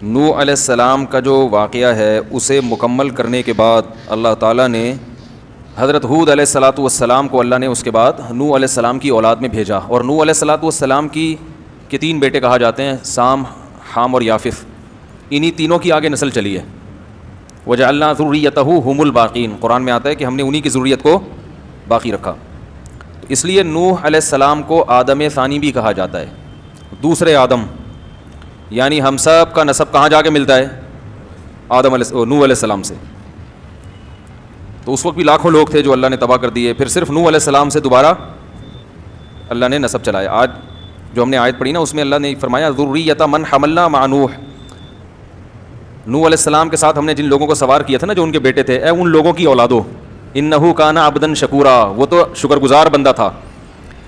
نوح علیہ السلام کا جو واقعہ ہے اسے مکمل کرنے کے بعد اللہ تعالیٰ نے حضرت ہود علیہ الصلاۃ والسلام کو اللہ نے اس کے بعد نوح علیہ السلام کی اولاد میں بھیجا. اور نوح علیہ الصلاۃ والسلام کے 3 بیٹے کہا جاتے ہیں, سام, حام اور یافث. انہی تینوں کی آگے نسل چلی ہے. وجعلنا ذریتہ ھم الباقین, قرآن میں آتا ہے کہ ہم نے انہی کی ذریت کو باقی رکھا. تو اس لیے نوح علیہ السلام کو آدم ثانی بھی کہا جاتا ہے, دوسرے آدم. یعنی ہم سب کا نسب کہاں جا کے ملتا ہے؟ نوح علیہ السلام سے. تو اس وقت بھی لاکھوں لوگ تھے جو اللہ نے تباہ کر دیے, پھر صرف نوح علیہ السلام سے دوبارہ اللہ نے نسب چلایا. آج جو ہم نے آیت پڑھی نا, اس میں اللہ نے فرمایا ذریۃ من حملنا مع نوح. نوح علیہ السلام کے ساتھ ہم نے جن لوگوں کو سوار کیا تھا نا, جو ان کے بیٹے تھے, اے ان لوگوں کی اولادو, انہ کان عبدا شکورا, وہ تو شکر گزار بندہ تھا.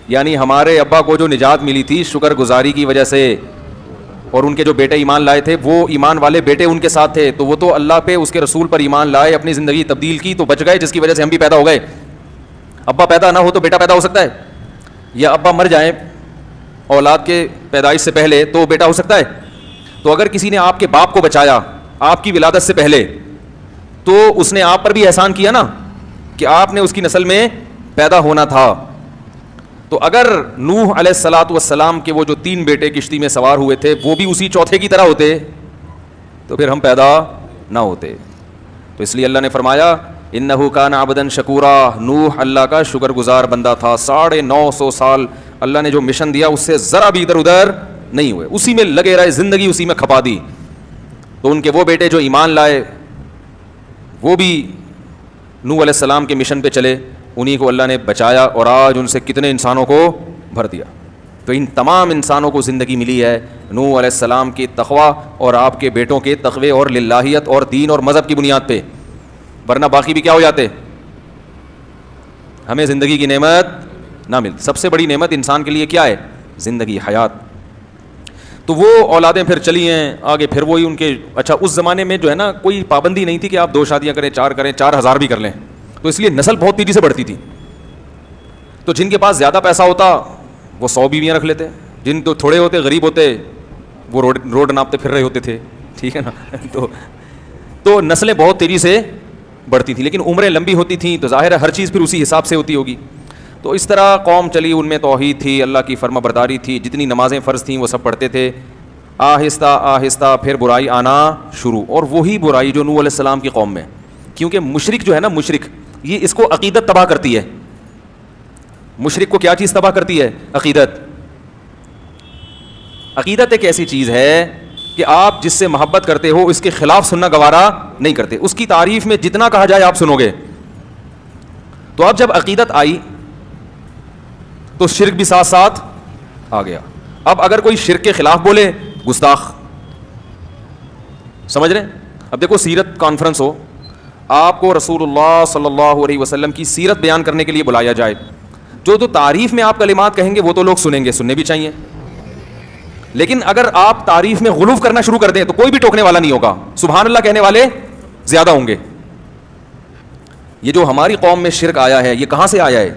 یعنی ہمارے ابا کو جو نجات ملی تھی شکر گزاری کی وجہ سے, اور ان کے جو بیٹے ایمان لائے تھے وہ ایمان والے بیٹے ان کے ساتھ تھے, تو وہ تو اللہ پہ اس کے رسول پر ایمان لائے, اپنی زندگی تبدیل کی تو بچ گئے, جس کی وجہ سے ہم بھی پیدا ہو گئے. ابا پیدا نہ ہو تو بیٹا پیدا ہو سکتا ہے, یا ابا مر جائیں اولاد کے پیدائش سے پہلے تو بیٹا ہو سکتا ہے. تو اگر کسی نے آپ کے باپ کو بچایا آپ کی ولادت سے پہلے, تو اس نے آپ پر بھی احسان کیا نا, کہ آپ نے اس کی نسل میں پیدا ہونا تھا. تو اگر نوح علیہ الصلاۃ والسلام کے وہ جو 3 بیٹے کشتی میں سوار ہوئے تھے وہ بھی اسی چوتھے کی طرح ہوتے تو پھر ہم پیدا نہ ہوتے. تو اس لیے اللہ نے فرمایا انہ کان عبدا شکورا, نوح اللہ کا شکر گزار بندہ تھا. 950 سال اللہ نے جو مشن دیا اس سے ذرا بھی ادھر ادھر نہیں ہوئے, اسی میں لگے رہے, زندگی اسی میں کھپا دی. تو ان کے وہ بیٹے جو ایمان لائے وہ بھی نوح علیہ السلام کے مشن پہ چلے, انہی کو اللہ نے بچایا, اور آج ان سے کتنے انسانوں کو بھر دیا. تو ان تمام انسانوں کو زندگی ملی ہے نوح علیہ السلام کی تقویٰ اور آپ کے بیٹوں کے تقوی اور للہیت اور دین اور مذہب کی بنیاد پہ, ورنہ باقی بھی کیا ہو جاتے, ہمیں زندگی کی نعمت نہ ملتی. سب سے بڑی نعمت انسان کے لیے کیا ہے؟ زندگی, حیات. تو وہ اولادیں پھر چلی ہیں آگے, پھر وہی ان کے. اچھا اس زمانے میں جو ہے نا کوئی پابندی نہیں تھی کہ آپ 2 شادیاں کریں, 4 کریں, 4000 بھی کر لیں, تو اس لیے نسل بہت تیزی سے بڑھتی تھی. تو جن کے پاس زیادہ پیسہ ہوتا وہ 100 بیویاں رکھ لیتے, جن تو تھوڑے ہوتے غریب ہوتے وہ روڈ ناپتے پھر رہے ہوتے تھے, ٹھیک ہے نا. تو نسلیں بہت تیزی سے بڑھتی تھیں, لیکن عمریں لمبی ہوتی تھیں تو ظاہر ہے ہر چیز پھر اسی حساب سے ہوتی ہوگی. تو اس طرح قوم چلی, ان میں توحید تھی, اللہ کی فرما برداری تھی, جتنی نمازیں فرض تھیں وہ سب پڑھتے تھے. آہستہ آہستہ پھر برائی آنا شروع, اور وہی برائی جو نوح علیہ السلام کی قوم میں, کیونکہ مشرک جو ہے نا, مشرک یہ اس کو عقیدت تباہ کرتی ہے. مشرک کو کیا چیز تباہ کرتی ہے؟ عقیدت. عقیدت ایک ایسی چیز ہے کہ آپ جس سے محبت کرتے ہو اس کے خلاف سننا گوارا نہیں کرتے, اس کی تعریف میں جتنا کہا جائے آپ سنو گے. تو اب جب عقیدت آئی تو شرک بھی ساتھ ساتھ آ گیا. اب اگر کوئی شرک کے خلاف بولے, گستاخ. سمجھ رہے ہیں؟ اب دیکھو سیرت کانفرنس ہو, آپ کو رسول اللہ صلی اللہ علیہ وسلم کی سیرت بیان کرنے کے لیے بلایا جائے, جو تعریف میں آپ کلمات کہیں گے وہ تو لوگ سنیں گے, سننے بھی چاہیے. لیکن اگر آپ تعریف میں غلو کرنا شروع کر دیں تو کوئی بھی ٹوکنے والا نہیں ہوگا, سبحان اللہ کہنے والے زیادہ ہوں گے. یہ جو ہماری قوم میں شرک آیا ہے یہ کہاں سے آیا ہے؟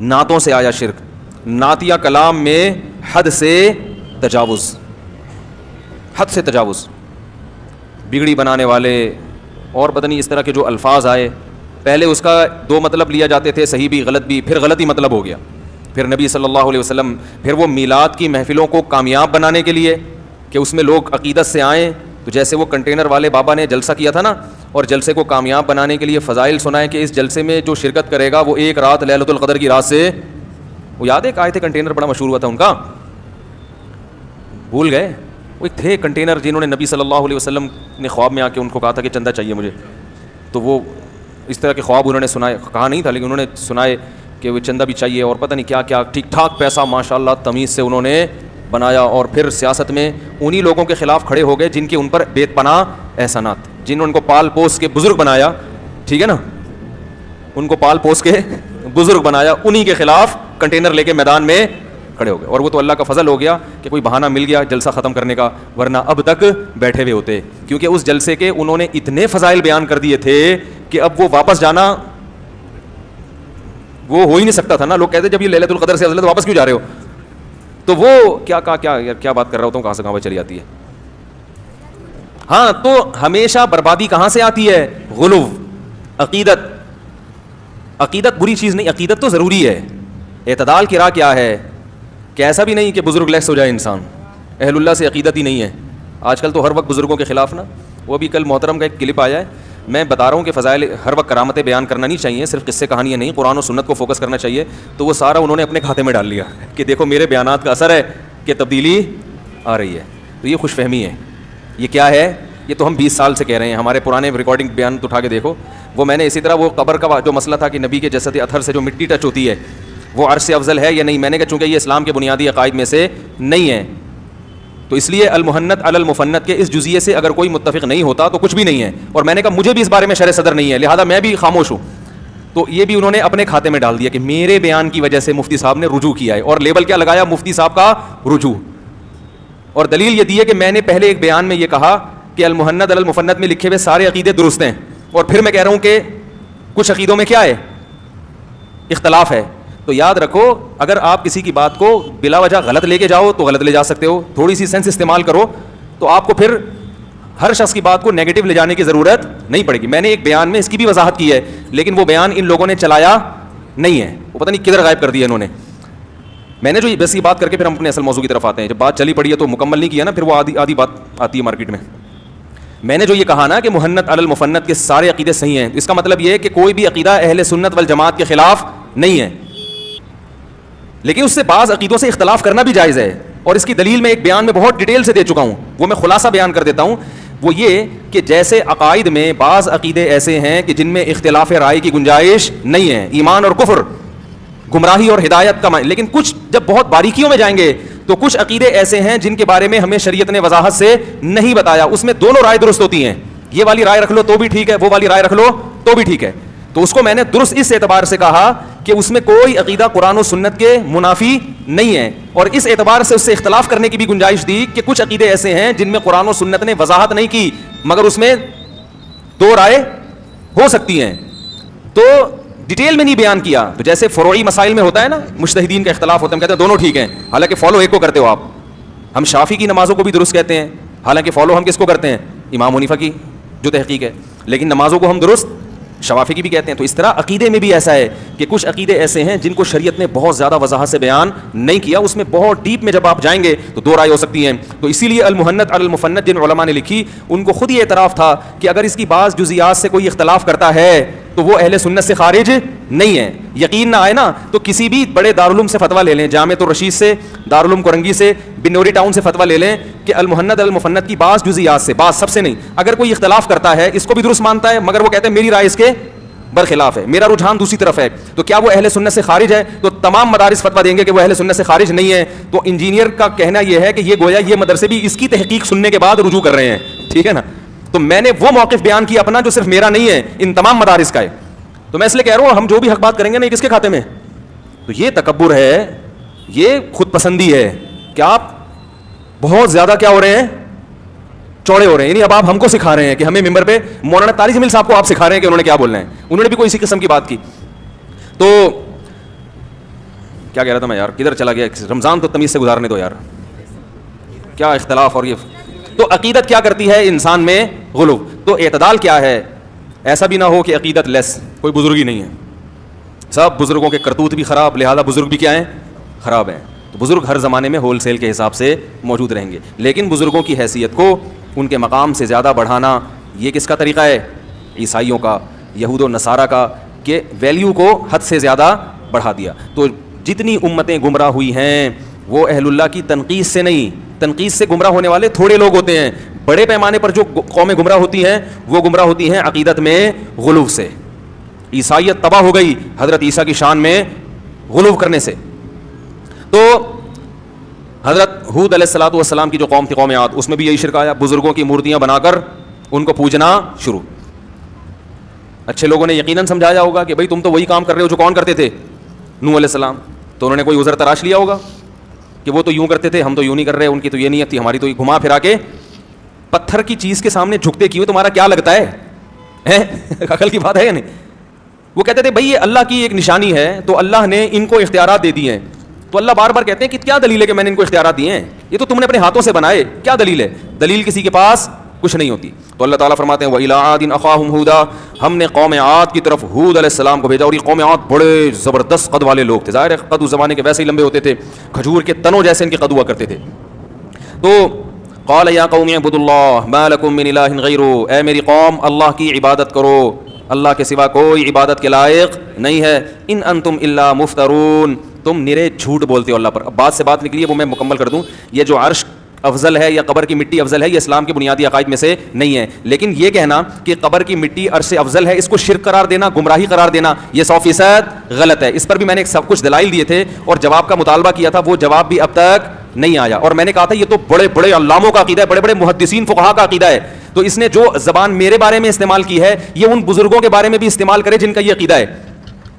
نعتوں سے آیا شرک. نعتیہ کلام میں حد سے تجاوز, حد سے تجاوز, بگڑی بنانے والے اور پتہ نہیں اس طرح کے جو الفاظ آئے. پہلے اس کا 2 مطلب لیا جاتے تھے, صحیح بھی غلط بھی, پھر غلط ہی مطلب ہو گیا. پھر نبی صلی اللہ علیہ وسلم پھر وہ میلاد کی محفلوں کو کامیاب بنانے کے لیے کہ اس میں لوگ عقیدت سے آئیں, تو جیسے وہ کنٹینر والے بابا نے جلسہ کیا تھا نا, اور جلسے کو کامیاب بنانے کے لیے فضائل سنائے کہ اس جلسے میں جو شرکت کرے گا وہ 1 رات لیلۃ القدر کی رات سے, وہ یاد ہے کہ آئے تھے کنٹینر بڑا مشہور ہوا تھا ان کا, بھول گئے؟ وہ ایک تھے کنٹینر جنہوں نے نبی صلی اللہ علیہ وسلم نے خواب میں آ کے ان کو کہا تھا کہ چندہ چاہیے مجھے, تو وہ اس طرح کے خواب انہوں نے سنائے, کہا نہیں تھا لیکن انہوں نے سنائے کہ وہ چندہ بھی چاہیے اور پتہ نہیں کیا کیا, ٹھیک ٹھاک پیسہ ماشاءاللہ تمیز سے انہوں نے بنایا. اور پھر سیاست میں انہی لوگوں کے خلاف کھڑے ہو گئے جن کے ان پر بے پناہ احسانات, جنہوں نے ان کو پال پوس کے بزرگ بنایا, ٹھیک ہے نا, ان کو پال پوس کے بزرگ بنایا, انہی کے خلاف کنٹینر لے کے میدان میں کھڑے ہو گئے. اور وہ تو اللہ کا فضل ہو گیا کہ کوئی بہانہ مل گیا جلسہ ختم کرنے کا, ورنہ اب تک بیٹھے ہوئے ہوتے, کیونکہ اس جلسے کے انہوں نے اتنے فضائل بیان کر دیے تھے کہ اب وہ واپس جانا وہ ہو ہی نہیں سکتا تھا نا. لوگ کہتے جب یہ لیلۃ القدر سے افضل ہے تو واپس کیوں جا رہے ہو؟ تو وہ کیا بات کر رہا ہوتا ہوں, کہاں سے کہاں پہ چلی جاتی ہے. ہاں تو ہمیشہ بربادی کہاں سے آتی ہے؟ غلو. عقیدت بری چیز نہیں, عقیدت تو ضروری ہے. اعتدال کی راہ کیا ہے کہ ایسا بھی نہیں کہ بزرگ لیس ہو جائے انسان. اہل اللہ سے عقیدت ہی نہیں ہے. آج کل تو ہر وقت بزرگوں کے خلاف نا, وہ بھی کل محترم کا ایک کلپ آیا ہے, میں بتا رہا ہوں کہ فضائل ہر وقت کرامتیں بیان کرنا نہیں چاہیے, صرف قصے کہانیاں نہیں, قرآن و سنت کو فوکس کرنا چاہیے. تو وہ سارا انہوں نے اپنے کھاتے میں ڈال لیا کہ دیکھو میرے بیانات کا اثر ہے کہ تبدیلی آ رہی ہے. تو یہ خوش فہمی ہے. یہ کیا ہے؟ یہ تو ہم 20 سال سے کہہ رہے ہیں, ہمارے پرانے ریکارڈنگ بیان تو اٹھا کے دیکھو. وہ میں نے اسی طرح وہ قبر کا جو مسئلہ تھا کہ نبی کے جسد اطہر سے جو مٹی ٹچ ہوتی ہے وہ عرش سے افضل ہے یا نہیں, میں نے کہا چونکہ یہ اسلام کے بنیادی عقائد میں سے نہیں ہے تو اس لیے المحنت علی المفنت کے اس جزئیے سے اگر کوئی متفق نہیں ہوتا تو کچھ بھی نہیں ہے. اور میں نے کہا مجھے بھی اس بارے میں شرح صدر نہیں ہے, لہذا میں بھی خاموش ہوں. تو یہ بھی انہوں نے اپنے کھاتے میں ڈال دیا کہ میرے بیان کی وجہ سے مفتی صاحب نے رجوع کیا ہے, اور لیبل کیا لگایا؟ مفتی صاحب کا رجوع. اور دلیل یہ دی ہے کہ میں نے پہلے ایک بیان میں یہ کہا کہ المحنت علی المفنت میں لکھے ہوئے سارے عقیدے درست ہیں, اور پھر میں کہہ رہا ہوں کہ کچھ عقیدوں میں کیا ہے؟ اختلاف ہے. تو یاد رکھو, اگر آپ کسی کی بات کو بلا وجہ غلط لے کے جاؤ تو غلط لے جا سکتے ہو, تھوڑی سی سینس استعمال کرو تو آپ کو پھر ہر شخص کی بات کو نیگیٹو لے جانے کی ضرورت نہیں پڑے گی. میں نے ایک بیان میں اس کی بھی وضاحت کی ہے, لیکن وہ بیان ان لوگوں نے چلایا نہیں ہے, وہ پتہ نہیں کدھر غائب کر دیا انہوں نے. میں نے جو بس یہ بات کر کے پھر ہم اپنے اصل موضوع کی طرف آتے ہیں. جب بات چلی پڑی ہے تو مکمل نہیں کیا نا, پھر وہ آدھی بات آتی ہے مارکیٹ میں. میں نے جو یہ کہا نا کہ محنت علی المفنت کے سارے عقیدے صحیح ہیں, اس کا مطلب یہ ہے کہ کوئی بھی عقیدہ اہل سنت والجماعت کے خلاف نہیں ہے, لیکن اس سے بعض عقیدوں سے اختلاف کرنا بھی جائز ہے. اور اس کی دلیل میں ایک بیان میں بہت ڈیٹیل سے دے چکا ہوں, وہ میں خلاصہ بیان کر دیتا ہوں. وہ یہ کہ جیسے عقائد میں بعض عقیدے ایسے ہیں کہ جن میں اختلاف رائے کی گنجائش نہیں ہے, ایمان اور کفر, گمراہی اور ہدایت کا, لیکن کچھ جب بہت باریکیوں میں جائیں گے تو کچھ عقیدے ایسے ہیں جن کے بارے میں ہمیں شریعت نے وضاحت سے نہیں بتایا, اس میں دونوں رائے درست ہوتی ہیں. یہ والی رائے رکھ لو تو بھی ٹھیک ہے, وہ والی رائے رکھ لو تو بھی ٹھیک ہے. تو اس کو میں نے درست اس اعتبار سے کہا کہ اس میں کوئی عقیدہ قرآن و سنت کے منافی نہیں ہے, اور اس اعتبار سے اس سے اختلاف کرنے کی بھی گنجائش دی کہ کچھ عقیدے ایسے ہیں جن میں قرآن و سنت نے وضاحت نہیں کی مگر اس میں دو رائے ہو سکتی ہیں. تو ڈیٹیل میں نہیں بیان کیا. تو جیسے فروعی مسائل میں ہوتا ہے نا, مجتہدین کا اختلاف ہوتا ہے, ہم کہتے ہیں دونوں ٹھیک ہیں, حالانکہ فالو ایک کو کرتے ہو آپ. ہم شافعی کی نمازوں کو بھی درست کہتے ہیں, حالانکہ فالو ہم کس کو کرتے ہیں؟ امام حنیفہ کی جو تحقیق ہے, لیکن نمازوں کو ہم درست شوافی کی بھی کہتے ہیں. تو اس طرح عقیدے میں بھی ایسا ہے کہ کچھ عقیدے ایسے ہیں جن کو شریعت نے بہت زیادہ وضاحت سے بیان نہیں کیا, اس میں بہت ڈیپ میں جب آپ جائیں گے تو دو رائے ہو سکتی ہیں. تو اسی لیے المحنت علی المفنت جن علماء نے لکھی ان کو خود یہ اعتراف تھا کہ اگر اس کی بعض جزیات سے کوئی اختلاف کرتا ہے تو وہ اہل سنت سے خارج نہیں ہے. یقین نہ آئے نا تو کسی بھی بڑے دارالعلوم سے فتویٰ لے لیں, جامعۃ الرشید سے, دارالعلوم کرنگی سے, بنوری ٹاؤن سے فتویٰ لے لیں کہ المحنت علی المفنت کی بعض جزیات سے, بعض سب سے نہیں, اگر کوئی اختلاف کرتا ہے اس کو بھی درست مانتا ہے مگر وہ کہتے ہیں میری رائے اس کے برخلاف ہے, میرا رجحان دوسری طرف ہے, تو کیا وہ اہل سنت سے خارج ہے؟ تو تمام مدارس فتویٰ دیں گے کہ وہ اہل سنت سے خارج نہیں ہے. تو انجینئر کا کہنا یہ ہے کہ یہ گویا یہ مدرسے بھی اس کی تحقیق سننے کے بعد رجوع کر رہے ہیں, ٹھیک ہے نا. تو میں نے وہ موقف بیان کیا اپنا جو صرف میرا نہیں ہے, ان تمام مدارس کا ہے. تو میں اس لیے کہہ رہا ہوں ہم جو بھی حق بات کریں گے نا کس کے کھاتے میں؟ تو یہ تکبر ہے, یہ خود پسندی ہے کہ آپ بہت زیادہ کیا ہو رہے ہیں, چوڑے ہو رہے ہیں. یعنی اب آپ ہم کو سکھا رہے ہیں کہ ہمیں ممبر پہ مولانا طارق جمیل صاحب کو آپ سکھا رہے ہیں کہ انہوں نے کیا بولنا ہے. انہوں نے بھی کوئی اسی قسم کی بات کی. تو کیا کہہ رہا تھا میں یار, کدھر چلا گیا؟ رمضان تو تمیز سے گزارنے دو یار, کیا اختلاف. اور یہ تو عقیدت کیا کرتی ہے انسان میں؟ غلو. تو اعتدال کیا ہے؟ ایسا بھی نہ ہو کہ عقیدت لیس, کوئی بزرگی نہیں ہے, سب بزرگوں کے کرتوت بھی خراب, لہذا بزرگ بھی کیا ہیں؟ خراب ہیں. تو بزرگ ہر زمانے میں ہول سیل کے حساب سے موجود رہیں گے, لیکن بزرگوں کی حیثیت کو ان کے مقام سے زیادہ بڑھانا یہ کس کا طریقہ ہے؟ عیسائیوں کا, یہود و نصارہ کا, کہ ویلیو کو حد سے زیادہ بڑھا دیا. تو جتنی امتیں گمراہ ہوئی ہیں وہ اہل اللہ کی تنقید سے نہیں, تنقید سے گمراہ ہونے والے تھوڑے لوگ ہوتے ہیں. بڑے پیمانے پر جو قومیں گمراہ ہوتی ہیں وہ گمراہ ہوتی ہیں عقیدت میں غلو سے. عیسائیت تباہ ہو گئی حضرت عیسیٰ کی شان میں غلو کرنے سے. تو حضرت ہود علیہ الصلوۃ والسلام کی جو قوم تھی, قوم عاد, اس میں بھی یہی شرک آیا, بزرگوں کی مورتیاں بنا کر ان کو پوجنا شروع. اچھے لوگوں نے یقیناً سمجھایا ہوگا کہ بھائی تم تو وہی کام کر رہے ہو جو کون کرتے تھے؟ نوح علیہ السلام. تو انہوں نے کوئی عذر تراش لیا ہوگا کہ وہ تو یوں کرتے تھے, ہم تو یوں نہیں کر رہے, ان کی تو یہ نیت تھی, ہماری تو یہ گھما پھرا کے پتھر کی چیز کے سامنے جھکتے کیوں, تمہارا کیا لگتا ہے؟ عقل کی بات ہے یا نہیں؟ وہ کہتے تھے بھائی یہ اللہ کی ایک نشانی ہے, تو اللہ نے ان کو اختیارات دے دیے ہیں. تو اللہ بار بار کہتے ہیں کہ کیا دلیل ہے کہ میں نے ان کو اختیارات دیے ہیں؟ یہ تو تم نے اپنے ہاتھوں سے بنائے, کیا دلیل ہے؟ دلیل کسی کے پاس کچھ نہیں ہوتی. تو اللہ تعالیٰ فرماتے ہیں وَإِلَىٰ عَادٍ أَخَاهُمْ هُودًا, ہم نے قوم عاد کی طرف ہود علیہ السلام کو بھیجا. اور یہ قوم عاد بڑے زبردست قد والے لوگ تھے, ظاہر ہے قد اس زمانے کے ویسے ہی لمبے ہوتے تھے, کھجور کے تنوں جیسے ان کے قد ہوا کرتے تھے. تو قال یا قوم اعبدوا اللہ ما لکم من الہ غیرہ, اے میری قوم اللہ کی عبادت کرو, اللہ کے سوا کوئی عبادت کے لائق نہیں ہے. ان انتم الا مفترون, تم نرے جھوٹ بولتے ہو اللہ پر. اب بات سے بات نکلی ہے وہ میں مکمل کر دوں. یہ جو عرش افضل ہے یا قبر کی مٹی افضل ہے, یہ اسلام کے بنیادی عقائد میں سے نہیں ہے. لیکن یہ کہنا کہ قبر کی مٹی عرش سے افضل ہے, اس کو شرک قرار دینا, گمراہی قرار دینا, یہ 100% غلط ہے. اس پر بھی میں نے سب کچھ دلائل دیے تھے اور جواب کا مطالبہ کیا تھا, وہ جواب بھی اب تک نہیں آیا. اور میں نے کہا تھا یہ تو بڑے بڑے علاموں کا عقیدہ ہے, بڑے بڑے محدثین فقہا کا عقیدہ ہے. تو اس نے جو زبان میرے بارے میں استعمال کی ہے یہ ان بزرگوں کے بارے میں بھی استعمال کرے جن کا یہ عقیدہ ہے.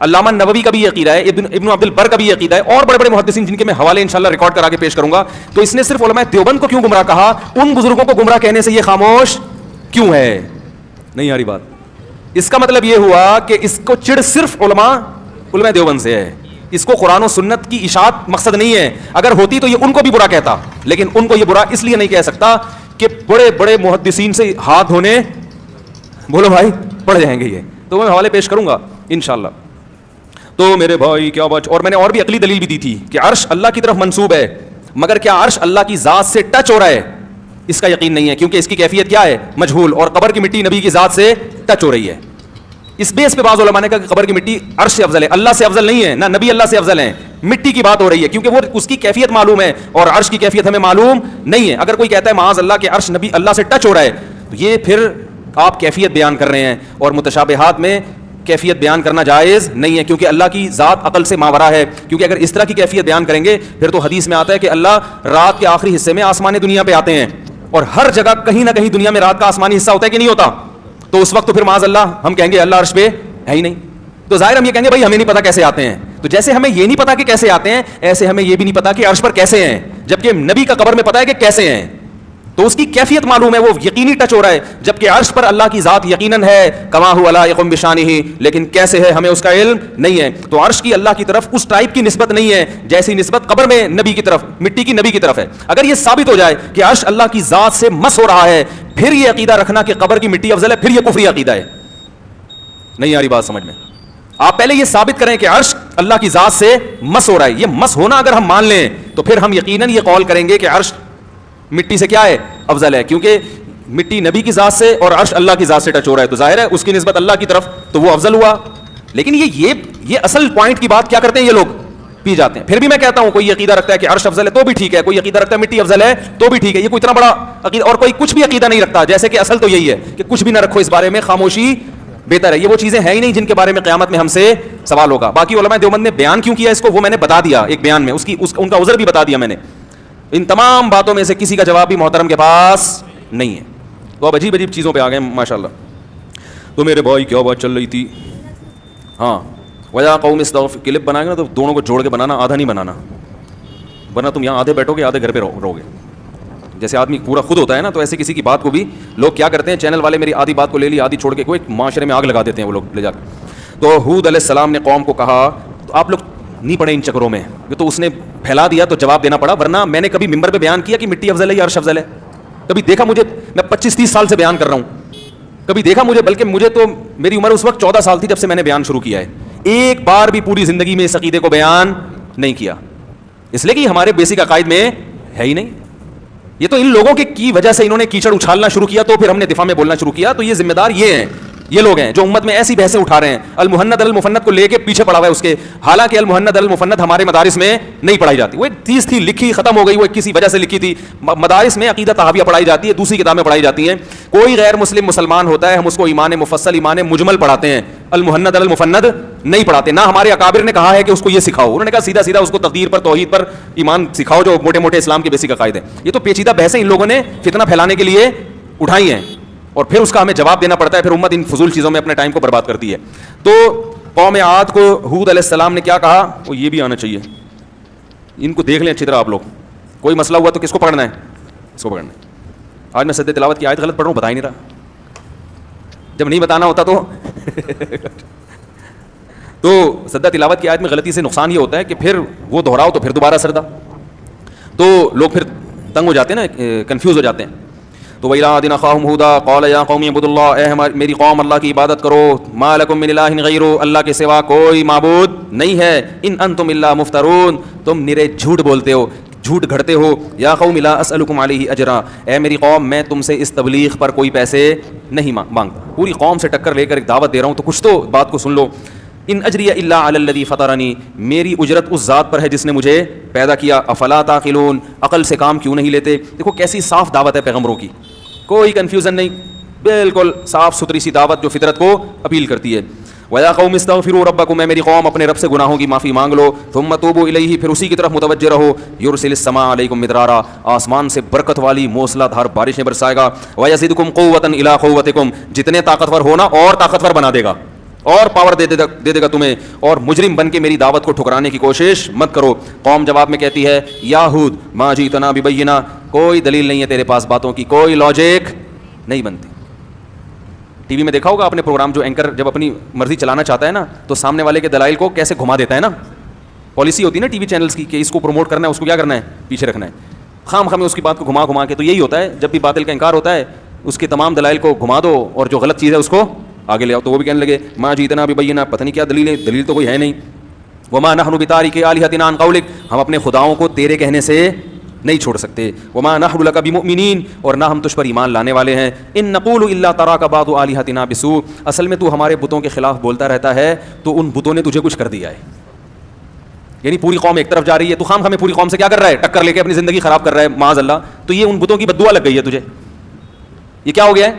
علامہ نووی کا بھی یہ عقیدہ ہے, ابن عبد البر کا بھی یہ عقیدہ ہے, اور بڑے بڑے محدثین جن کے میں حوالے انشاءاللہ ریکارڈ کرا کے پیش کروں گا. تو اس نے صرف علماء دیوبند کو کیوں گمراہ کہا, ان بزرگوں کو گمراہ کہنے سے یہ خاموش کیوں ہے؟ نہیں آ رہی بات. اس کا مطلب یہ ہوا کہ اس کو چڑ صرف علماء دیوبند سے ہے, اس کو قرآن و سنت کی اشاعت مقصد نہیں ہے. اگر ہوتی تو یہ ان کو بھی برا کہتا, لیکن ان کو یہ برا اس لیے نہیں کہہ سکتا کہ بڑے بڑے محدثین سے ہاتھ دھونے, بولو بھائی پڑ جائیں گے یہ. تو میں حوالے پیش کروں گا انشاءاللہ. تو میرے بھائی کیا بات, اور میں نے اور بھی عقلی دلیل بھی دی تھی کہ عرش اللہ کی طرف منسوب ہے, مگر کیا عرش اللہ کی ذات سے ٹچ ہو رہا ہے, اس کا یقین نہیں ہے, کیونکہ اس کی کیفیت کیا ہے مجہول, اور قبر کی مٹی نبی کی ذات سے ٹچ ہو رہی ہے. اس بیس پہ بعض علماء نے کہا کہ قبر کی مٹی عرش سے افضل ہے, اللہ سے افضل نہیں ہے, نہ نبی اللہ سے افضل ہیں, مٹی کی بات ہو رہی ہے کیونکہ وہ اس کی کیفیت معلوم ہے اور عرش کی کیفیت ہمیں معلوم نہیں ہے. اگر کوئی کہتا ہے معاذ اللہ کہ عرش نبی اللہ سے ٹچ ہو رہا ہے, تو یہ پھر آپ کیفیت بیان کر رہے ہیں, اور متشابہات میں کیفیت بیان کرنا جائز نہیں ہے, کیونکہ اللہ کی ذات عقل سے ماورا ہے. کیونکہ اگر اس طرح کی کیفیت بیان کریں گے پھر تو حدیث میں آتا ہے کہ اللہ رات کے آخری حصے میں آسمان دنیا پہ آتے ہیں, اور ہر جگہ کہیں نہ کہیں دنیا میں رات کا آسمانی حصہ ہوتا ہے کہ نہیں ہوتا. تو اس وقت تو پھر معاذ اللہ ہم کہیں گے اللہ عرش پہ ہے ہی نہیں. تو ظاہر ہم یہ کہیں گے بھائی ہمیں نہیں پتا کیسے آتے ہیں. تو جیسے ہمیں یہ نہیں پتا کہ کیسے آتے ہیں, ایسے ہمیں یہ بھی نہیں پتا کہ عرش پر کیسے ہیں, جبکہ نبی کا قبر میں پتا ہے کہ کیسے ہیں. تو اس کی کیفیت معلوم ہے, وہ یقینی ٹچ ہو رہا ہے, جبکہ عرش پر اللہ کی ذات یقیناً ہے کما هو لائق بشانہ, لیکن کیسے ہے ہمیں اس کا علم نہیں ہے. تو عرش کی اللہ کی طرف اس ٹائپ کی نسبت نہیں ہے جیسی نسبت قبر میں نبی کی طرف, مٹی کی نبی کی طرف ہے. اگر یہ ثابت ہو جائے کہ عرش اللہ کی ذات سے مس ہو رہا ہے, پھر یہ عقیدہ رکھنا کہ قبر کی مٹی افضل ہے, پھر یہ کفری عقیدہ ہے. نہیں آ رہی بات سمجھ میں؟ آپ پہلے یہ ثابت کریں کہ عرش اللہ کی ذات سے مس ہو رہا ہے. یہ مس ہونا اگر ہم مان لیں تو پھر ہم یقیناً یہ قول کریں گے کہ عرش مٹی سے کیا ہے افضل ہے, کیونکہ مٹی نبی کی ذات سے اور عرش اللہ کی ذات سے ٹچ ہو رہا ہے, تو ظاہر ہے اس کی نسبت اللہ کی طرف, تو وہ افضل ہوا. لیکن یہ اصل پوائنٹ کی بات کیا کرتے ہیں یہ لوگ, پی جاتے ہیں. پھر بھی میں کہتا ہوں کوئی عقیدہ رکھتا ہے کہ عرش افضل ہے تو بھی ٹھیک ہے, کوئی عقیدہ رکھتا ہے مٹی افضل ہے تو بھی ٹھیک ہے. یہ کوئی اتنا بڑا عقیدہ, اور کوئی کچھ بھی عقیدہ نہیں رکھتا, جیسے کہ اصل تو یہی ہے کہ کچھ بھی نہ رکھو اس بارے میں, خاموشی بہتر ہے. یہ وہ چیزیں ہیں ہی نہیں جن کے بارے میں قیامت میں ہم سے سوال ہوگا. باقی علماء دیوبند نے بیان کیوں کیا اس کو وہ میں نے بتا دیا ایک بیان میں, ان کا عذر بھی بتا دیا میں نے. ان تمام باتوں میں سے کسی کا جواب بھی محترم کے پاس نہیں ہے. تو اب عجیب عجیب چیزوں پہ آ گئے ماشاءاللہ. تو میرے بھائی کیا بات چل رہی تھی, ہاں وجہ قوم استغفر کلپ بنائے گا نا تو دونوں کو جوڑ کے بنانا, آدھا نہیں بنانا, ورنہ تم یہاں آدھے بیٹھو گے آدھے گھر پہ رہو گے. جیسے آدمی پورا خود ہوتا ہے نا, تو ایسے کسی کی بات کو بھی لوگ کیا کرتے ہیں, چینل والے میری آدھی بات کو لے لی, آدھی چھوڑ کے کوئی معاشرے میں آگ لگا دیتے ہیں وہ لوگ لے جا کے. تو ہود علیہ السلام نے قوم کو کہا, تو آپ لوگ نہیں پڑے ان چکروں میں, یہ تو اس نے پھیلا دیا تو جواب دینا پڑا. ورنہ میں نے کبھی ممبر پہ بیان کیا کہ مٹی افضل ہے یا عرش افضل ہے؟ کبھی دیکھا مجھے؟ میں 25-30 سال سے بیان کر رہا ہوں, کبھی دیکھا مجھے؟ بلکہ مجھے تو میری عمر اس وقت 14 سال تھی جب سے میں نے بیان شروع کیا ہے. ایک بار بھی پوری زندگی میں اس عقیدے کو بیان نہیں کیا, اس لیے کہ ہمارے بیسک عقائد میں ہے ہی نہیں. یہ تو ان لوگوں کی وجہ سے انہوں نے کیچڑ اچھالنا شروع کیا, تو پھر ہم نے دفاع میں بولنا شروع کیا. تو یہ ذمہ دار یہ ہیں, یہ لوگ ہیں جو امت میں ایسی بحثیں اٹھا رہے ہیں. المحند المفند کو لے کے پیچھے پڑا ہوا ہے اس کے, حالانکہ المحند المفند ہمارے مدارس میں نہیں پڑھائی جاتی. وہ ایک چیز تھی لکھی ختم ہو گئی, وہ کسی وجہ سے لکھی تھی. مدارس میں عقیدہ طحاویہ پڑھائی جاتی ہے, دوسری کتابیں پڑھائی جاتی ہیں. کوئی غیر مسلم مسلمان ہوتا ہے ہم اس کو ایمان مفصل ایمان مجمل پڑھاتے ہیں, المحند المفند نہیں پڑھاتے. نہ ہمارے اکابر نے کہا ہے کہ اس کو یہ سکھاؤ, انہوں نے کہا سیدھا سیدھا اس کو تقدیر پر توحید پر ایمان سکھاؤ جو موٹے موٹے اسلام کے بیسک عقائد ہیں. یہ تو پیچیدہ بحثیں ان لوگوں نے فتنہ پھیلانے کے لیے اٹھائی ہیں, اور پھر اس کا ہمیں جواب دینا پڑتا ہے. پھر امت ان فضول چیزوں میں اپنے ٹائم کو برباد کرتی ہے. تو قوم عاد کو ہود علیہ السلام نے کیا کہا, وہ یہ بھی آنا چاہیے, ان کو دیکھ لیں اچھی طرح آپ لوگ. کوئی مسئلہ ہوا تو کس کو پڑھنا ہے, اس کو پڑھنا ہے. آج میں سد تلاوت کی آیت غلط پڑھ رہا ہوں, بتا ہی نہیں رہا. جب نہیں بتانا ہوتا تو سدہ تلاوت کی آیت میں غلطی سے نقصان یہ ہوتا ہے کہ پھر وہ دہراؤ تو پھر دوبارہ سردہ, تو لوگ پھر تنگ ہو جاتے ہیں نا, کنفیوز ہو جاتے ہیں. تو وَإِلَىٰ عَادٍ أَخَاهُمْ هُودًا قَالَ يَا قَوْمِ اعْبُدُوا اللَّهَ، میری قوم اللہ کی عبادت کرو، مَا لَكُم مِّنْ إِلَٰهٍ غَيْرُهُ، اللہ کے سوا کوئی معبود نہیں ہے، إِنْ أَنْتُمْ إِلَّا مُفْتَرُونَ، تم نرے جھوٹ بولتے ہو، جھوٹ گھڑتے ہو. یا قوم لا اسألکم علیہ اجرا، اے میری قوم میں تم سے اس تبلیغ پر کوئی پیسے نہیں مانگتا. پوری قوم سے ٹکر لے کر ایک دعوت دے رہا ہوں تو کچھ تو بات کو سن لو. ان اجری الا علی الذی فطرنی، میری اجرت اس ذات پر ہے جس نے مجھے پیدا کیا. افلا تعقلون، عقل سے کام کیوں نہیں لیتے؟ دیکھو کیسی صاف دعوت ہے پیغمبروں کی، کوئی کنفیوژن نہیں، بالکل صاف ستھری سی دعوت جو فطرت کو اپیل کرتی ہے. وَيَا قَوْمِ اسْتَغْفِرُوا رَبَّكُمْ، اے میری قوم اپنے رب سے گناہوں کی معافی مانگ لو. ثُمَّ تُوبُوا إِلَيْهِ، پھر اسی کی طرف متوجہ رہو. يُرْسِلِ السَّمَاءَ عَلَيْكُمْ مِدْرَارًا، آسمان سے برکت والی موسلا دھار بارشیں برسائے گا. وَيَزِدْكُمْ قُوَّةً إِلَىٰ قُوَّتِكُمْ، جتنے طاقتور ہونا اور طاقتور بنا دے گا اور پاور دے دے گا تمہیں. اور مجرم بن کے میری دعوت کو ٹھکرانے کی کوشش مت کرو. قوم جواب میں کہتی ہے یا ہود ما جئتنا ببینہ، کوئی دلیل نہیں ہے تیرے پاس باتوں کی، کوئی لاجک نہیں بنتی. ٹی وی میں دیکھا ہوگا آپ نے پروگرام، جو اینکر جب اپنی مرضی چلانا چاہتا ہے نا تو سامنے والے کے دلائل کو کیسے گھما دیتا ہے نا. پالیسی ہوتی ہے نا ٹی وی چینلز کی کہ اس کو پروموٹ کرنا ہے، اس کو کیا کرنا ہے، پیچھے رکھنا ہے، خام خام اس کی بات کو گھما کے. تو یہی ہوتا ہے جب بھی باطل کا انکار ہوتا ہے، اس کے تمام دلائل کو گھما دو اور جو غلط چیز ہے اس کو آگے لے آؤ. تو وہ بھی کہنے لگے ما جئتنا ببینہ، پتہ نہیں کیا دلیل ہے، دلیل تو کوئی ہے نہیں. وما نحن بتارک آلہتنا عن قولک، ہم اپنے خداؤں کو تیرے کہنے سے نہیں چھوڑ سکتے. وما نحن لک بمؤمنین، اور نہ ہم تجھ پر ایمان لانے والے ہیں. ان نقول الا تراک بعض آلہتنا بسوء، اصل میں تو ہمارے بتوں کے خلاف بولتا رہتا ہے تو ان بتوں نے تجھے کچھ کر دیا ہے. یعنی پوری قوم ایک طرف جا رہی ہے، تو خام خامے پوری قوم سے کیا کر رہا ہے، ٹکر لے کے اپنی زندگی خراب کر رہا ہے معاذ اللہ. تو یہ ان بتوں کی بد دعا لگ گئی ہے تجھے. یہ کیا ہو گیا ہے؟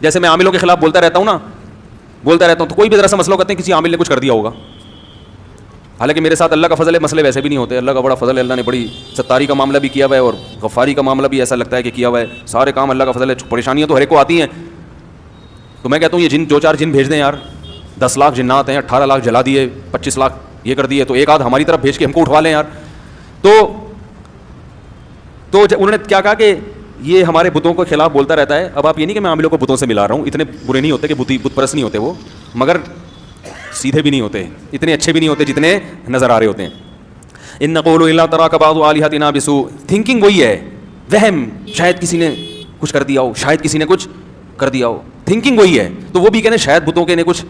جیسے میں عاملوں کے خلاف بولتا رہتا ہوں نا، بولتا رہتا ہوں تو کوئی بھی ذرا سا مسئلہ کرتے ہیں کسی عامل نے کچھ کر دیا ہوگا. حالانکہ میرے ساتھ اللہ کا فضل ہے، مسئلے ویسے بھی نہیں ہوتے. اللہ کا بڑا فضل ہے، اللہ نے بڑی ستاری کا معاملہ بھی کیا ہوا ہے اور غفاری کا معاملہ بھی ایسا لگتا ہے کہ کیا ہوا ہے. سارے کام اللہ کا فضل ہے. پریشانیاں تو ہر ایک کو آتی ہیں. تو میں کہتا ہوں یہ جن دو چار جن بھیج دیں یار، 10 لاکھ جنات ہیں، 18 لاکھ جلا دیے، 25 لاکھ یہ کر دیے، تو ایک آدھ ہماری طرف بھیج کے ہم کو اٹھوا لیں یار. تو انہوں نے کیا کہا کہ یہ ہمارے بتوں کے خلاف بولتا رہتا ہے. اب آپ یہ نہیں کہ میں عاملوں کو بتوں سے ملا رہا ہوں، اتنے برے نہیں ہوتے کہ بت پرست نہیں ہوتے وہ، مگر سیدھے بھی نہیں ہوتے، اتنے اچھے بھی نہیں ہوتے جتنے نظر آ رہے ہوتے ہیں. ان نقول الا تراک بعض آلہتنا بسوء، تھنکنگ وہی ہے، وہم، شاید کسی نے کچھ کر دیا ہو، شاید کسی نے کچھ کر دیا ہو، تھنکنگ وہی ہے. تو وہ بھی کہنے شاید بتوں کے نے کچھ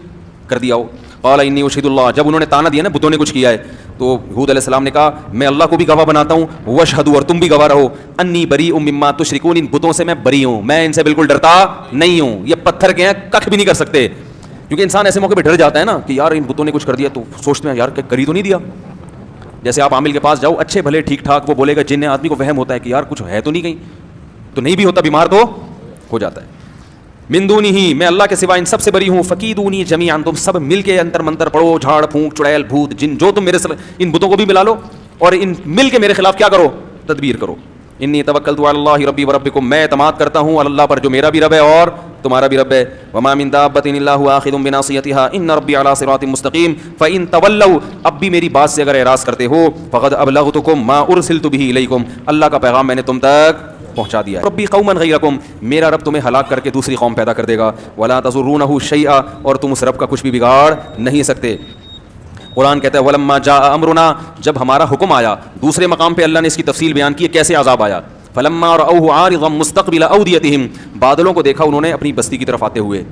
کر دیا ہو. قال انی اشہد اللہ، جب انہوں نے تانا دیا نا بتوں نے کچھ کیا ہے، تو ہود علیہ السلام نے کہا میں اللہ کو بھی گواہ بناتا ہوں، واشہدوا، اور تم بھی گواہ رہو، انی بریء مما تشرکون، ان بتوں سے میں بری ہوں، میں ان سے بالکل ڈرتا نہیں ہوں. یہ پتھر کے ہیں، ککھ بھی نہیں کر سکتے. کیونکہ انسان ایسے موقع پہ ڈر جاتا ہے نا کہ یار ان بتوں نے کچھ کر دیا، تو سوچتے ہیں یار کہ کری تو نہیں دیا. جیسے آپ عامل کے پاس جاؤ، اچھے بھلے ٹھیک ٹھاک، وہ بولے گا جن آدمی کو وہم ہوتا ہے کہ یار کچھ ہے تو نہیں کہیں، تو نہیں بھی ہوتا، بیمار تو ہو جاتا ہے. من دونہ، میں اللہ کے سوا ان سب سے بری ہوں. فکیدونی جمیعا، تم سب مل کے انتر منتر پڑھو، جھاڑ پھونک چڑیل بھوت جن جو تم میرے ان بتوں کو بھی ملا لو اور ان مل کے میرے خلاف کیا کرو، تدبیر کرو. انی توکلت علی اللہ ربی وربکم، میں اعتماد کرتا ہوں اللہ پر جو میرا بھی رب ہے اور تمہارا بھی رب ہے. وما من دابۃ الا هو آخذ بناصیتها ان ربی علی صراط مستقیم. فان تولوا، اب بھی میری بات سے اگر اعراض کرتے ہو، فقد ابلغتکم ما ارسلت به الیکم، اللہ کا پیغام میں نے تم تک پہنچا دیا ہے. ربی قوما غیرکم، میرا رب تمہیں ہلاک کر کے دوسری قوم پیدا کر دے گا. ولا تضرونہ شیئا، اور تم اس رب کا کچھ بھی بگاڑ نہیں سکتے. قرآن کہتا ہے ولما جاء امرنا، جب ہمارا حکم آیا. دوسرے مقام پہ اللہ نے اس کی تفصیل بیان کی ہے کیسے عذاب آیا. فلما رأوه عارضا مستقبل اودیتهم، بادلوں کو دیکھا انہوں نے اپنی بستی کی طرف آتے ہوئے،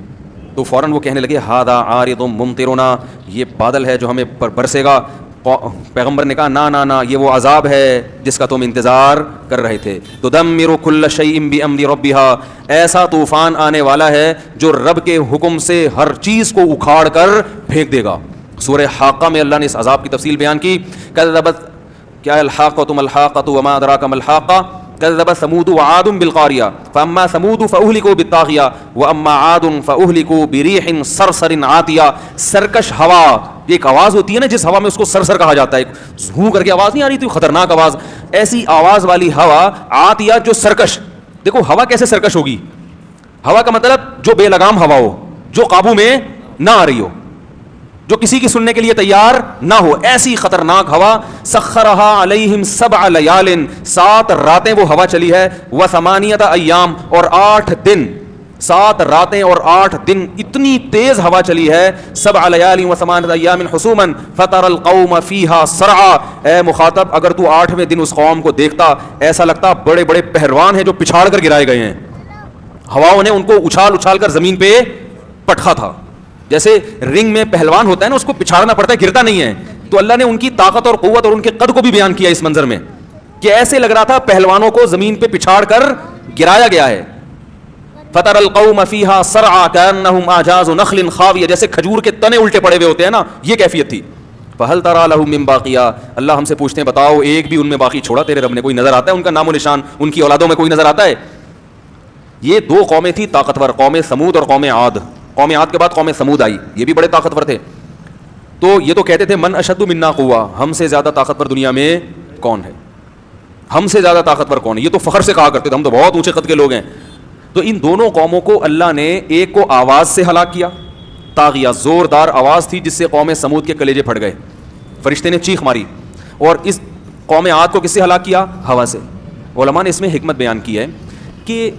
تو فوراً وہ کہنے لگے ھذا عارض ممطرنا، یہ بادل ہے جو ہمیں پر برسے گا. پیغمبر نے کہا نا نا نا، یہ وہ عذاب ہے جس کا تم انتظار کر رہے تھے. تدمر کل شیء بامر ربها، ایسا طوفان آنے والا ہے جو رب کے حکم سے ہر چیز کو اکھاڑ کر پھینک دے گا. سورہ حاقہ میں اللہ نے اس عذاب کی تفصیل بیان کی. کذبت، کیا الحاقۃ ما الحاقۃ وما ادراک ما الحاقہ. كذب ثمود وعاد بالقارية فأما ثمود فأهلكوا بالطاغية وأما عاد فأهلكوا بريح صرصر عاتية. سرکش ہوا، یہ ایک آواز ہوتی ہے نا جس ہوا میں اس کو سرسر کہا جاتا ہے، زھوں کر کے آواز نہیں آ رہی تھی، خطرناک آواز، ایسی آواز والی ہوا عاتیہ جو سرکش. دیکھو ہوا کیسے سرکش ہوگی، ہوا کا مطلب جو بے لگام ہوا ہو، جو قابو میں نہ آ رہی ہو، جو کسی کی سننے کے لیے تیار نہ ہو، ایسی خطرناک ہوا. سخرہا علیہم 7 لیال، 7 راتیں وہ ہوا چلی ہے. و8 ایام، اور 8 دن، 7 راتیں اور 8 دن اتنی تیز ہوا چلی ہے. 7 لیال و8 ایام حسوما فتر القوم فیہا صرعا. اے مخاطب، اگر تو 8ویں دن اس قوم کو دیکھتا، ایسا لگتا بڑے بڑے پہلوان ہیں جو پچھاڑ کر گرائے گئے ہیں. ہواؤں نے ان کو اچھال اچھال کر زمین پہ پٹخا تھا. جیسے رنگ میں پہلوان ہوتا ہے نا, اس کو پچھاڑنا پڑتا ہے, گرتا نہیں ہے. تو اللہ نے ان کی طاقت اور قوت اور ان کے قد کو بھی بیان کیا اس منظر میں کہ ایسے لگ رہا تھا پہلوانوں کو زمین پہ پچھاڑ کر گرایا گیا ہے. فَتَرَى الْقَوْمَ فِيهَا صَرْعَىٰ كَأَنَّهُمْ أَعْجَازُ نَخْلٍ خَاوِيَةٍ, جیسے کھجور کے تنے الٹے پڑے ہوئے ہوتے ہیں نا, یہ کیفیت تھی. فَهَلْ تَرَىٰ لَهُم مِّن بَاقِيَةٍ, اللہ ہم سے پوچھتے ہیں بتاؤ ایک بھی ان میں باقی چھوڑا تیرے رب نے؟ کوئی نظر آتا ہے ان کا نام و نشان, ان کی اولادوں میں کوئی نظر آتا ہے؟ یہ دو قومیں تھیں طاقتور, قوم سمود اور قوم عاد. قوم عاد کے بعد قوم سمود آئی, یہ بھی بڑے طاقتور تھے. تو یہ تو کہتے تھے من اشد منا قوہ, ہم سے زیادہ طاقتور دنیا میں کون ہے, ہم سے زیادہ طاقتور کون ہے. یہ تو فخر سے کہا کرتے تھے ہم تو بہت اونچے قد کے لوگ ہیں. تو ان دونوں قوموں کو اللہ نے ایک کو آواز سے ہلاک کیا, طاغیہ, زوردار آواز تھی جس سے قوم سمود کے کلیجے پھٹ گئے, فرشتے نے چیخ ماری. اور اس قوم عاد کو کس سے ہلاک کیا؟ ہوا سے. علماء نے اس میں حکمت بیان کی ہے کہ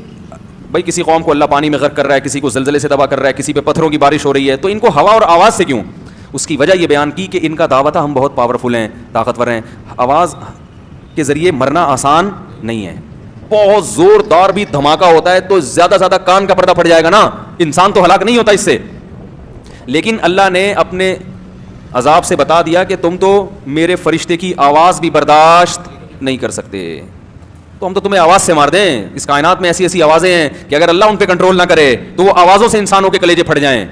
بھائی کسی قوم کو اللہ پانی میں غرق کر رہا ہے, کسی کو زلزلے سے تباہ کر رہا ہے, کسی پہ پتھروں کی بارش ہو رہی ہے, تو ان کو ہوا اور آواز سے کیوں؟ اس کی وجہ یہ بیان کی کہ ان کا دعویٰ تھا ہم بہت پاورفل ہیں, طاقتور ہیں. آواز کے ذریعے مرنا آسان نہیں ہے, بہت زوردار بھی دھماکہ ہوتا ہے تو زیادہ سے زیادہ کان کا پردہ پھٹ جائے گا نا, انسان تو ہلاک نہیں ہوتا اس سے. لیکن اللہ نے اپنے عذاب سے بتا دیا کہ تم تو میرے فرشتے کی آواز بھی برداشت نہیں کر سکتے, تو ہم تو تمہیں آواز سے مار دیں. اس کائنات میں ایسی ایسی آوازیں ہیں کہ اگر اللہ ان پہ کنٹرول نہ کرے تو وہ آوازوں سے انسانوں کے کلیجے پھٹ جائیں.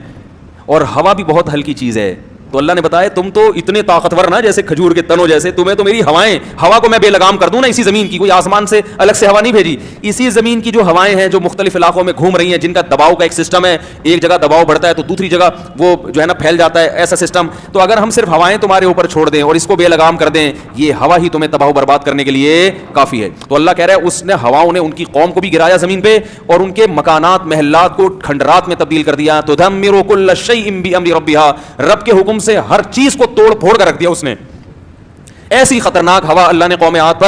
اور ہوا بھی بہت ہلکی چیز ہے, تو اللہ نے بتایا تم تو اتنے طاقتور نا جیسے کھجور کے تنوں جیسے, تمہیں تو میری ہوائیں, ہوا کو میں بے لگام کر دوں نا, اسی زمین کی, کوئی آسمان سے الگ سے ہوا نہیں بھیجی, اسی زمین کی جو ہوائیں ہیں جو مختلف علاقوں میں گھوم رہی ہیں, جن کا دباؤ کا ایک سسٹم ہے, ایک جگہ دباؤ بڑھتا ہے تو دوسری جگہ وہ جو ہے نا پھیل جاتا ہے, ایسا سسٹم. تو اگر ہم صرف ہوائیں تمہارے اوپر چھوڑ دیں اور اس کو بے لگام کر دیں, یہ ہوا ہی تمہیں تباہ و برباد کرنے کے لیے کافی ہے. تو اللہ کہہ رہا ہے اس نے ہواؤں نے ان کی قوم کو بھی گرایا زمین پہ اور ان کے مکانات محلات کو کھنڈرات میں تبدیل کر دیا. تدمر کل شیء بامر ربها, رب کے حکم سے ہر چیز کو توڑ پھوڑ کر رکھ دیا اس نے. ایسی خطرناک ہوا اللہ نے قوم عاد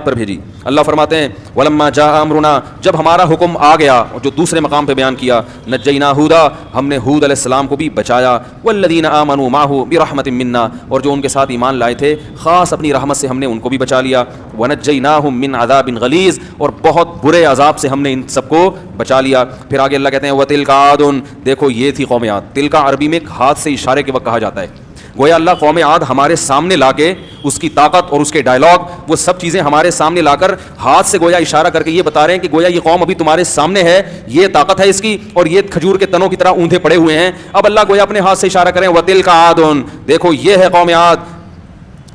پر بھیجی. اللہ فرماتے ہیں ولما جاء امرنا, جب ہمارا حکم آ گیا, جو دوسرے مقام پہ بیان کیا, نجینا ہودا, ہم نے ہود علیہ السلام کو بھی بچایا, والذین آمنوا معه برحمت منا, اور جو ان کے ساتھ ایمان لائے تھے خاص اپنی رحمت سے ہم نے ان کو بھی بچا لیا. ونجیناہم من عذاب غلیظ, اور بہت برے عذاب سے ہم نے ان سب کو بچا لیا. پھر آگے اللہ کہتے ہیں وتلک عاد, دیکھو یہ تھی قوم عاد. تلک عربی میں ہاتھ سے اشارے کے وقت کہا جاتا ہے. گویا اللہ قوم عاد ہمارے سامنے لا کے اس کی طاقت اور اس کے ڈائلاگ, وہ سب چیزیں ہمارے سامنے لا کر ہاتھ سے گویا اشارہ کر کے یہ بتا رہے ہیں کہ گویا یہ قوم ابھی تمہارے سامنے ہے, یہ طاقت ہے اس کی, اور یہ کھجور کے تنوں کی طرح اوندھے پڑے ہوئے ہیں. اب اللہ گویا اپنے ہاتھ سے اشارہ کریں وتلک عاد, دیکھو یہ ہے قوم عاد.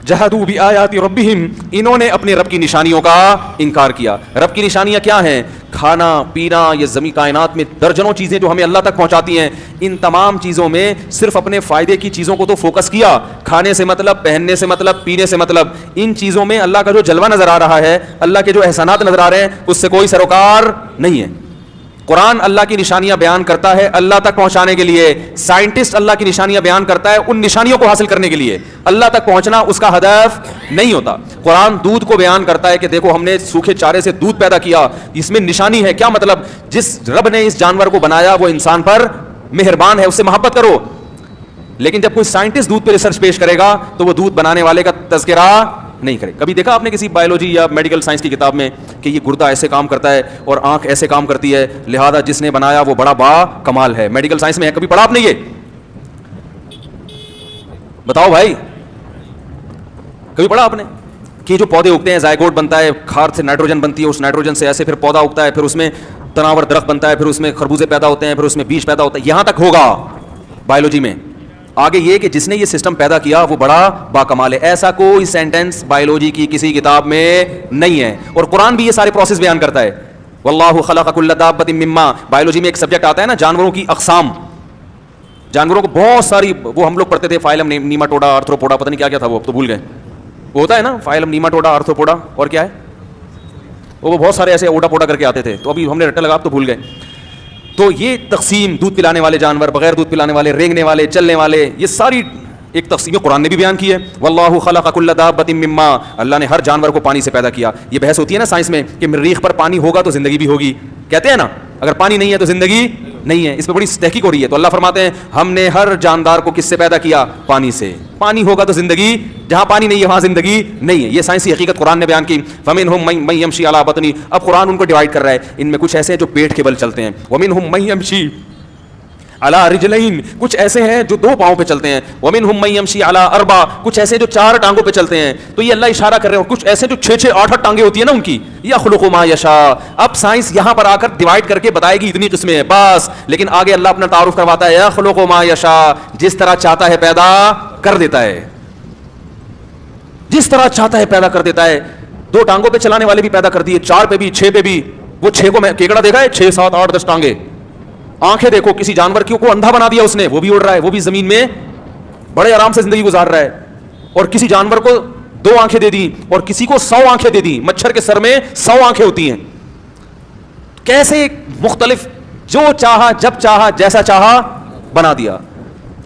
جہدوا بآیات ربہم, انہوں نے اپنے رب کی نشانیوں کا انکار کیا. رب کی نشانیاں کیا ہیں؟ کھانا پینا, یہ زمین کائنات میں درجنوں چیزیں جو ہمیں اللہ تک پہنچاتی ہیں, ان تمام چیزوں میں صرف اپنے فائدے کی چیزوں کو تو فوکس کیا. کھانے سے مطلب, پہننے سے مطلب, پینے سے مطلب, ان چیزوں میں اللہ کا جو جلوہ نظر آ رہا ہے, اللہ کے جو احسانات نظر آ رہے ہیں, اس سے کوئی سروکار نہیں ہے. قرآن اللہ کی نشانیاں بیان کرتا ہے اللہ تک پہنچانے کے لیے, سائنٹسٹ اللہ کی نشانیاں بیان کرتا ہے ان نشانیوں کو حاصل کرنے کے لیے, اللہ تک پہنچنا اس کا ہدف نہیں ہوتا. قرآن دودھ کو بیان کرتا ہے کہ دیکھو ہم نے سوکھے چارے سے دودھ پیدا کیا, اس میں نشانی ہے. کیا مطلب؟ جس رب نے اس جانور کو بنایا وہ انسان پر مہربان ہے, اس سے محبت کرو. لیکن جب کوئی سائنٹسٹ دودھ پہ ریسرچ پیش کرے گا تو وہ دودھ بنانے والے کا تذکرہ نہیں کرے. کبھی دیکھا آپ نے کسی بایولوجی یا میڈیکل سائنس کی کتاب میں کہ یہ گردہ ایسے کام کرتا ہے اور آنکھ ایسے کام کرتی ہے, لہذا جس نے بنایا وہ بڑا با کمال ہے؟ میڈیکل سائنس میں ہے, کبھی پڑھا آپ نے یہ؟ بتاؤ بھائی, کبھی پڑھا آپ نے کہ جو پودے اگتے ہیں, زائگوٹ بنتا ہے, کھاد سے نائٹروجن بنتی ہے, اس نائٹروجن سے ایسے پھر پودا اگتا ہے, پھر اس میں تناور درخت بنتا ہے, پھر اس میں خربوزے پیدا ہوتے ہیں, پھر اس میں بیج پیدا ہوتا ہے, یہاں تک ہوگا بایولوجی میں. آگے یہ کہ جس نے یہ سسٹم پیدا کیا وہ بڑا با کمال ہے. ایسا کوئی سینٹینس بایولوجی کی کسی کتاب میں نہیں ہے, اور قرآن بھی یہ سارے پروسیس بیان کرتا ہے. واللہ خلق کل دابۃ مما, بایولوجی میں ایک سبجیکٹ آتا ہے نا جانوروں کی اقسام, جانوروں کو بہت ساری, وہ ہم لوگ پڑھتے تھے فائلم نیماٹوڈا, آرتھروپوڈا, پتہ نہیں کیا کیا تھا وہ, اب تو بھول گئے. وہ ہوتا ہے نا فائلم نیماٹوڈا, آرتھروپوڈا, اور کیا ہے وہ بہت سارے ایسے اوڈا پوڈا کر کے آتے تھے, تو ابھی ہم نے رٹا لگا, آپ تو بھول گئے. تو یہ تقسیم, دودھ پلانے والے جانور, بغیر دودھ پلانے والے, رینگنے والے, چلنے والے, یہ ساری ایک تقسیم قرآن نے بھی بیان کی ہے. واللہ خلق کل دابۃ مما, اللہ نے ہر جانور کو پانی سے پیدا کیا. یہ بحث ہوتی ہے نا سائنس میں کہ مریخ پر پانی ہوگا تو زندگی بھی ہوگی, کہتے ہیں نا, اگر پانی نہیں ہے تو زندگی نہیں ہے. اس پہ بڑی تحقیق ہو رہی ہے. تو اللہ فرماتے ہیں ہم نے ہر جاندار کو کس سے پیدا کیا؟ پانی سے. پانی ہوگا تو زندگی, جہاں پانی نہیں ہے وہاں زندگی نہیں ہے. یہ سائنسی حقیقت قرآن نے بیان کی. فمنہم من یمشی علی بطنی. اب قرآن ان کو ڈیوائڈ کر رہا ہے. ان میں کچھ ایسے ہیں جو پیٹ کے بل چلتے ہیں. ومنہم من یمشی علی رجلین. کچھ ایسے ہیں جو 2 پاؤں پہ چلتے ہیں. ومنہم من یمشی علی اربع. کچھ ایسے جو 4 ٹانگوں پہ چلتے ہیں. تو یہ اللہ اشارہ کر رہے ہیں. کچھ ایسے جو 6 8 ٹانگیں ہوتی ہیں نا ان کی. یخلق ما یشاء. اب سائنس یہاں پر آ کر ڈیوائڈ کر کے بتائے گی اتنی قسمیں ہیں بس, لیکن آگے اللہ اپنا تعارف کرواتا ہے یخلق ما یشاء. جس طرح چاہتا ہے پیدا کر دیتا ہے, جس طرح چاہتا ہے پیدا کر دیتا ہے. 2 ٹانگوں پہ چلانے والے بھی پیدا کر دیے, 4 پہ بھی, 6 پہ بھی. وہ 6 کو میں کیکڑا دیکھا ہے, 6 7 8 10 ٹانگیں. آنکھیں دیکھو, کسی جانور کی کو اندھا بنا دیا اس نے, وہ بھی اڑ رہا ہے, وہ بھی زمین میں بڑے آرام سے زندگی گزار رہا ہے. اور کسی جانور کو 2 آنکھیں دے دی, اور کسی کو 100 آنکھیں دے دی. مچھر کے سر میں 100 آنکھیں ہوتی ہیں. کیسے مختلف, جو چاہا جب چاہا جیسا چاہا بنا دیا.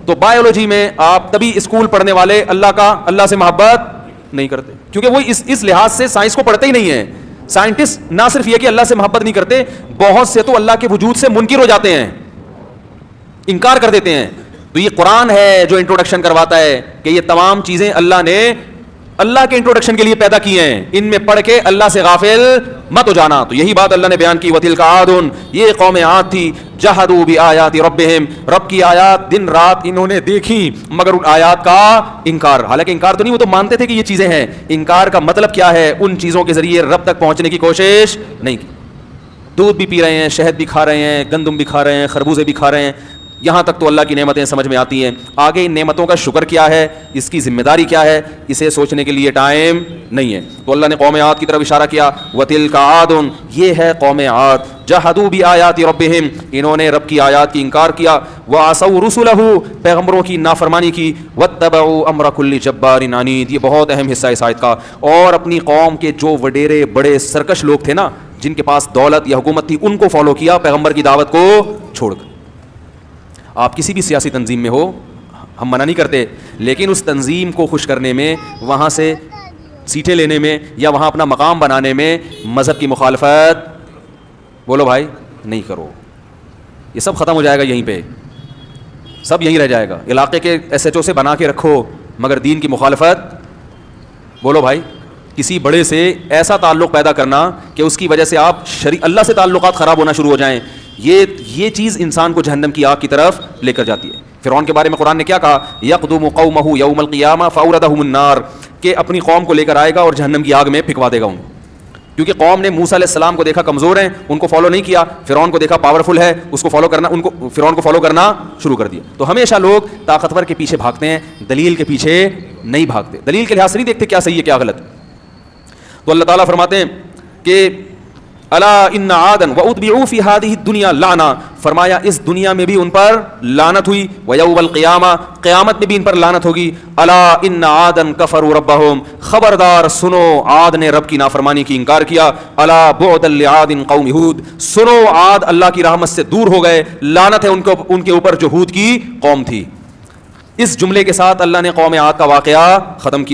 تو بایولوجی میں آپ تبھی اسکول پڑھنے والے اللہ سے محبت نہیں کرتے, کیونکہ وہ اس لحاظ سے سائنس کو پڑھتے ہی نہیں ہیں. سائنٹسٹ نہ صرف یہ کہ اللہ سے محبت نہیں کرتے, بہت سے تو اللہ کے وجود سے منکر ہو جاتے ہیں, انکار کر دیتے ہیں. تو یہ قرآن ہے جو انٹروڈکشن کرواتا ہے کہ یہ تمام چیزیں اللہ نے اللہ کے انٹروڈکشن کے لیے پیدا کی ہیں. ان میں پڑھ کے اللہ سے غافل مت ہو جانا. تو یہی بات اللہ نے بیان کی. وَتِلْكَ عَادٌ. یہ قوم عاد تھی. جَحَدُوا بِآيَاتِ رَبِّهِمْ. رب کی آیات دن رات انہوں نے دیکھی مگر ان آیات کا انکار. حالانکہ انکار تو نہیں, وہ تو مانتے تھے کہ یہ چیزیں ہیں. انکار کا مطلب کیا ہے؟ ان چیزوں کے ذریعے رب تک پہنچنے کی کوشش نہیں کی. دودھ بھی پی رہے ہیں, شہد بھی کھا رہے ہیں, گندم بھی کھا رہے ہیں, خربوزے بھی کھا رہے ہیں. یہاں تک تو اللہ کی نعمتیں سمجھ میں آتی ہیں. آگے ان نعمتوں کا شکر کیا ہے, اس کی ذمہ داری کیا ہے, اسے سوچنے کے لیے ٹائم نہیں ہے. تو اللہ نے قوم عاد کی طرف اشارہ کیا. وَتِلْكَ عَادٌ. یہ ہے قوم عاد. جَحَدُوا بِآيَاتِ رَبِّهِمْ. انہوں نے رب کی آیات کی انکار کیا. وَعَصَوْا رُسُلَهُ. پیغمبروں کی نافرمانی کی. وَاتَّبَعُوا أَمْرَ كُلِّ جَبَّارٍ عَنِيدٍ. یہ بہت اہم حصہ ہے اس آیت کا. اور اپنی قوم کے جو وڈیرے بڑے سرکش لوگ تھے نا, جن کے پاس دولت یا حکومت تھی, ان کو فالو کیا پیغمبر کی دعوت کو چھوڑ کر. آپ کسی بھی سیاسی تنظیم میں ہو, ہم منع نہیں کرتے, لیکن اس تنظیم کو خوش کرنے میں, وہاں سے سیٹیں لینے میں, یا وہاں اپنا مقام بنانے میں مذہب کی مخالفت بولو بھائی نہیں کرو. یہ سب ختم ہو جائے گا یہیں پہ, سب یہیں رہ جائے گا. علاقے کے SHO سے بنا کے رکھو, مگر دین کی مخالفت بولو بھائی. کسی بڑے سے ایسا تعلق پیدا کرنا کہ اس کی وجہ سے آپ اللہ سے تعلقات خراب ہونا شروع ہو جائیں, یہ چیز انسان کو جہنم کی آگ کی طرف لے کر جاتی ہے. فرعون کے بارے میں قرآن نے کیا کہا؟ یقدم قومہ یوم القیامہ فاوردہم النار. کہ اپنی قوم کو لے کر آئے گا اور جہنم کی آگ میں پھینکوا دے گا ان کو. کیونکہ قوم نے موسیٰ علیہ السلام کو دیکھا کمزور ہیں, ان کو فالو نہیں کیا. فرعون کو دیکھا پاورفل ہے, اس کو فالو کرنا, فرعون کو فالو کرنا شروع کر دیا. تو ہمیشہ لوگ طاقتور کے پیچھے بھاگتے ہیں, دلیل کے پیچھے نہیں بھاگتے. دلیل کے لحاظ سے نہیں دیکھتے کیا صحیح ہے کیا غلط. تو اللہ تعالیٰ فرماتے ہیں کہ الا ان عادا واتبعوا فی هذه الدنيا لعنہ. فرمایا اس دنیا میں بھی ان پر لعنت ہوئی, ویوم القیامہ, قیامت میں بھی ان پر لعنت ہوگی. الا ان عادا کفروا ربهم. خبردار سنو, عاد نے رب کی نافرمانی کی انکار کیا. الا بعدا لعاد قوم ہود. سنو, عاد اللہ کی رحمت سے دور ہو گئے, لعنت ہے ان کے اوپر جو ہود کی قوم تھی. اس جملے کے ساتھ اللہ نے قوم عاد کا واقعہ ختم کیا.